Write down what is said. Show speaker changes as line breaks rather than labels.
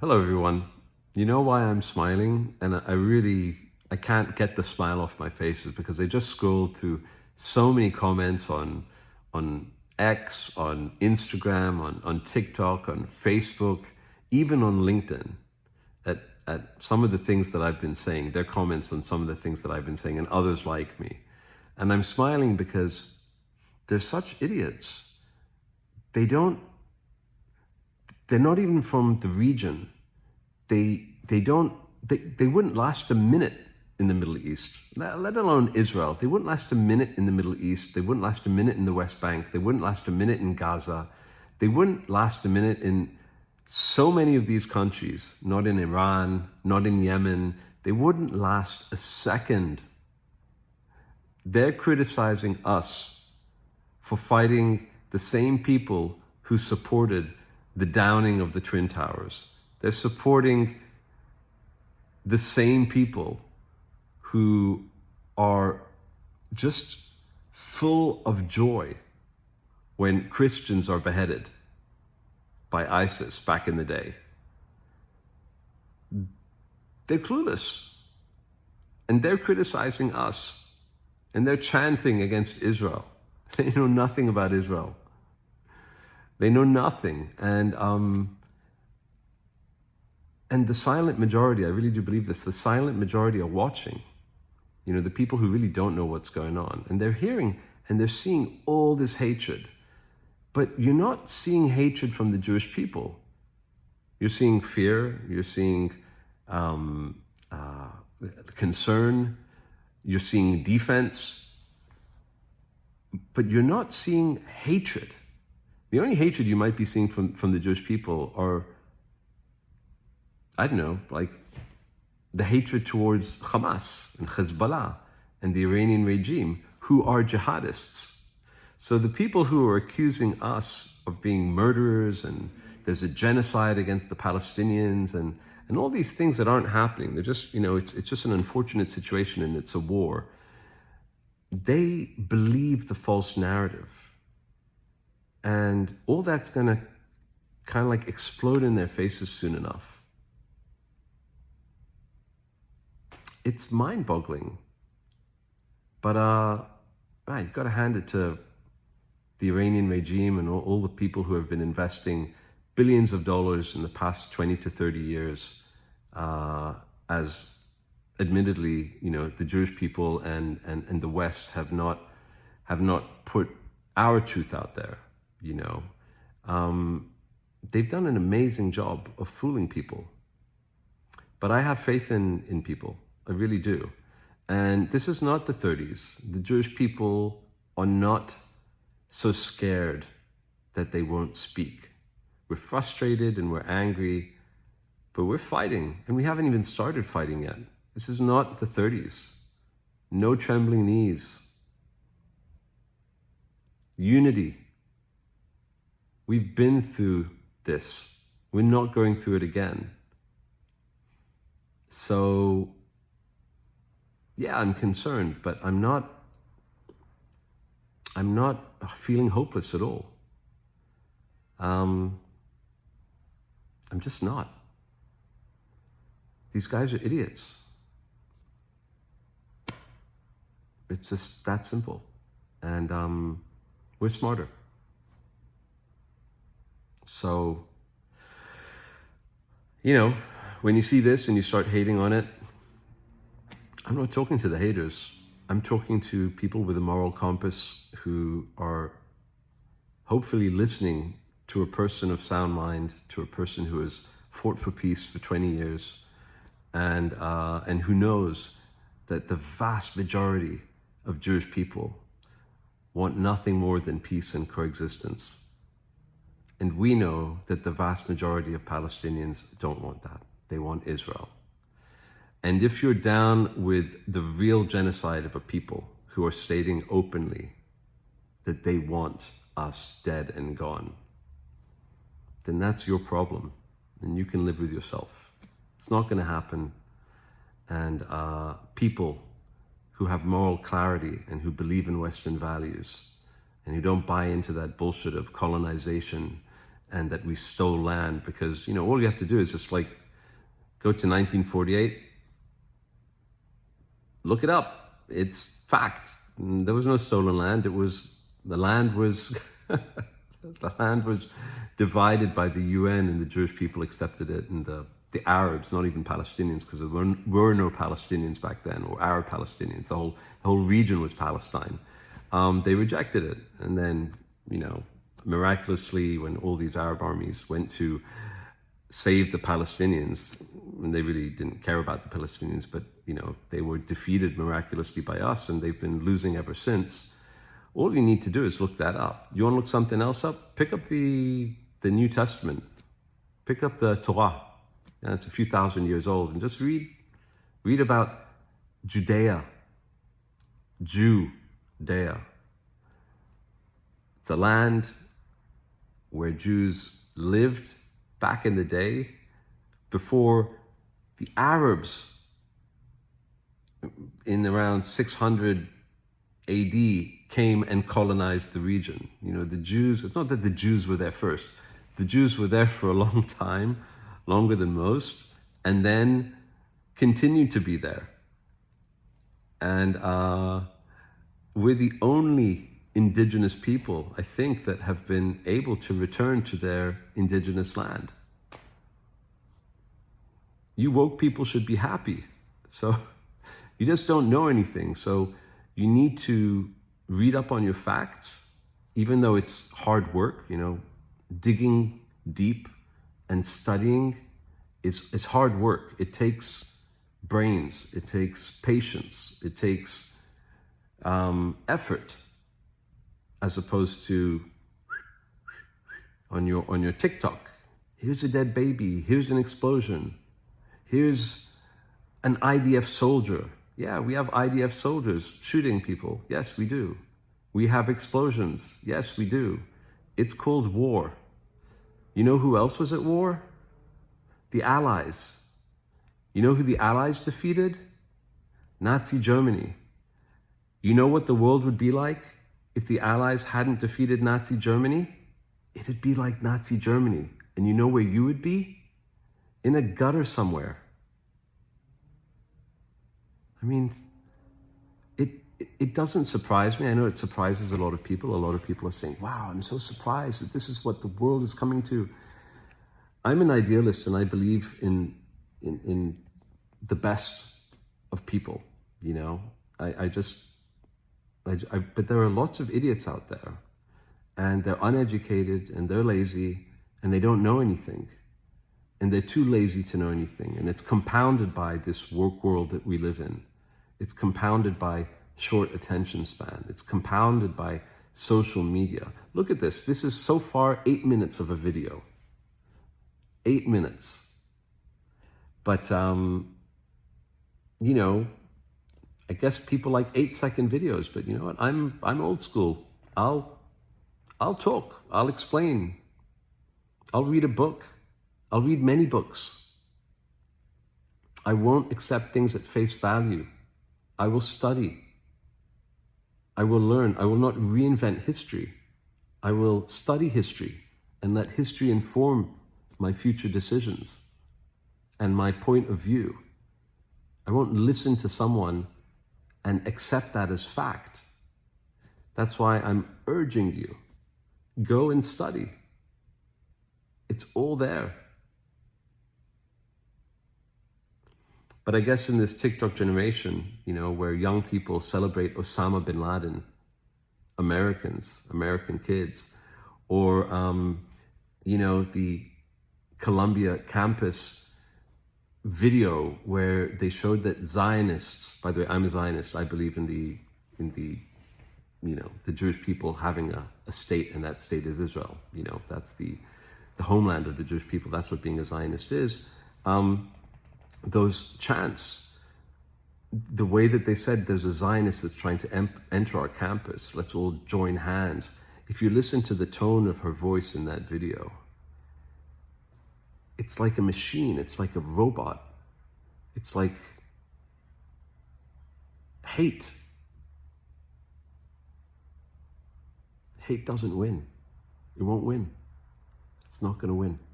Hello, everyone. You know why I'm smiling? And I can't get the smile off my face is because I just scrolled through so many comments on X, on Instagram, on TikTok, on Facebook, even on LinkedIn at some of the things that I've been saying, their comments on some of the things that I've been saying and others like me. And I'm smiling because they're such idiots. They don't, they're not even from the region. They wouldn't last a minute in the Middle East, let alone Israel. They wouldn't last a minute in the Middle East. They wouldn't last a minute in the West Bank. They wouldn't last a minute in Gaza. They wouldn't last a minute in so many of these countries, not in Iran, not in Yemen. They wouldn't last a second. They're criticizing us for fighting the same people who supported the downing of the Twin Towers. They're supporting the same people who are just full of joy when Christians are beheaded by ISIS back in the day. They're clueless. And they're criticizing us. And they're chanting against Israel. They know nothing about Israel. They know nothing. And the silent majority, I really do believe this, the silent majority are watching. You know, the people who really don't know what's going on. And they're hearing and they're seeing all this hatred. But you're not seeing hatred from the Jewish people. You're seeing fear, you're seeing concern, you're seeing defense, but you're not seeing hatred. The only hatred you might be seeing from the Jewish people are, I don't know, like the hatred towards Hamas and Hezbollah and the Iranian regime, who are jihadists. So the people who are accusing us of being murderers and there's a genocide against the Palestinians and all these things that aren't happening, they're just, you know, it's just an unfortunate situation and it's a war. They believe the false narrative. And all that's going to kind of like explode in their faces soon enough. It's mind-boggling. But you've got to hand it to the Iranian regime and all the people who have been investing billions of dollars in the past 20 to 30 years, as admittedly, you know, the Jewish people and the West have not put our truth out there, you know. They've done an amazing job of fooling people. But I have faith in people. I really do. And this is not the 30s. The Jewish people are not so scared that they won't speak. We're frustrated and we're angry, but we're fighting, and we haven't even started fighting yet. This is not the 30s. No trembling knees. Unity. We've been through this. We're not going through it again. So, yeah, I'm concerned, but I'm not feeling hopeless at all. I'm just not. These guys are idiots. It's just that simple. And we're smarter. So, you know, when you see this and you start hating on it, I'm not talking to the haters. I'm talking to people with a moral compass who are hopefully listening to a person of sound mind, to a person who has fought for peace for 20 years, and who knows that the vast majority of Jewish people want nothing more than peace and coexistence. And we know that the vast majority of Palestinians don't want that. They want Israel. And if you're down with the real genocide of a people who are stating openly that they want us dead and gone, then that's your problem, and you can live with yourself. It's not going to happen. And people who have moral clarity and who believe in Western values and who don't buy into that bullshit of colonization and that we stole land, because, you know, all you have to do is just like go to 1948, look it up. It's fact. There was no stolen land. The land was the land was divided by the UN, and the Jewish people accepted it, and the Arabs, not even Palestinians, because there were no Palestinians back then, or Arab Palestinians. The whole region was Palestine. They rejected it, and then, you know, miraculously, when all these Arab armies went to save the Palestinians, and they really didn't care about the Palestinians, but, you know, they were defeated miraculously by us, and they've been losing ever since. All you need to do is look that up. You want to look something else up? Pick up the New Testament. Pick up the Torah. Yeah, it's a few thousand years old, and just read about Judea. Judea. It's a land where Jews lived back in the day before the Arabs in around 600 AD came and colonized the region. You know, the Jews, it's not that the Jews were there first. The Jews were there for a long time, longer than most, and then continued to be there. And we're the only indigenous people, I think, that have been able to return to their indigenous land. You woke people should be happy. So you just don't know anything. So you need to read up on your facts, even though it's hard work. You know, digging deep and studying is hard work. It takes brains, it takes patience, it takes effort, as opposed to on your TikTok. Here's a dead baby, here's an explosion, here's an IDF soldier. Yeah, we have IDF soldiers shooting people. Yes, we do. We have explosions. Yes, we do. It's called war. You know who else was at war? The Allies. You know who the Allies defeated? Nazi Germany. You know what the world would be like if the Allies hadn't defeated Nazi Germany? It'd be like Nazi Germany. And you know where you would be? In a gutter somewhere. I mean, it doesn't surprise me. I know it surprises a lot of people. A lot of people are saying, wow, I'm so surprised that this is what the world is coming to. I'm an idealist, and I believe in the best of people, you know. But there are lots of idiots out there, and they're uneducated, and they're lazy, and they don't know anything. And they're too lazy to know anything. And it's compounded by this work world that we live in. It's compounded by short attention span. It's compounded by social media. Look at this. This is so far 8 minutes of a video. 8 minutes. But, you know, I guess people like 8-second videos, but you know what? I'm old school. I'll talk. I'll explain. I'll read a book. I'll read many books. I won't accept things at face value. I will study. I will learn. I will not reinvent history. I will study history and let history inform my future decisions and my point of view. I won't listen to someone and accept that as fact. That's why I'm urging you, go and study. It's all there. But I guess in this TikTok generation, you know, where young people celebrate Osama bin Laden, American kids, or, you know, the Columbia campus video where they showed that Zionists, by the way, I'm a Zionist, I believe in the you know, the Jewish people having a state, and that state is Israel. You know, that's the homeland of the Jewish people. That's what being a Zionist is. Those chants, the way that they said there's a Zionist that's trying to enter our campus, let's all join hands. If you listen to the tone of her voice in that video, it's like a machine, it's like a robot. It's like hate. Hate doesn't win. It won't win. It's not going to win.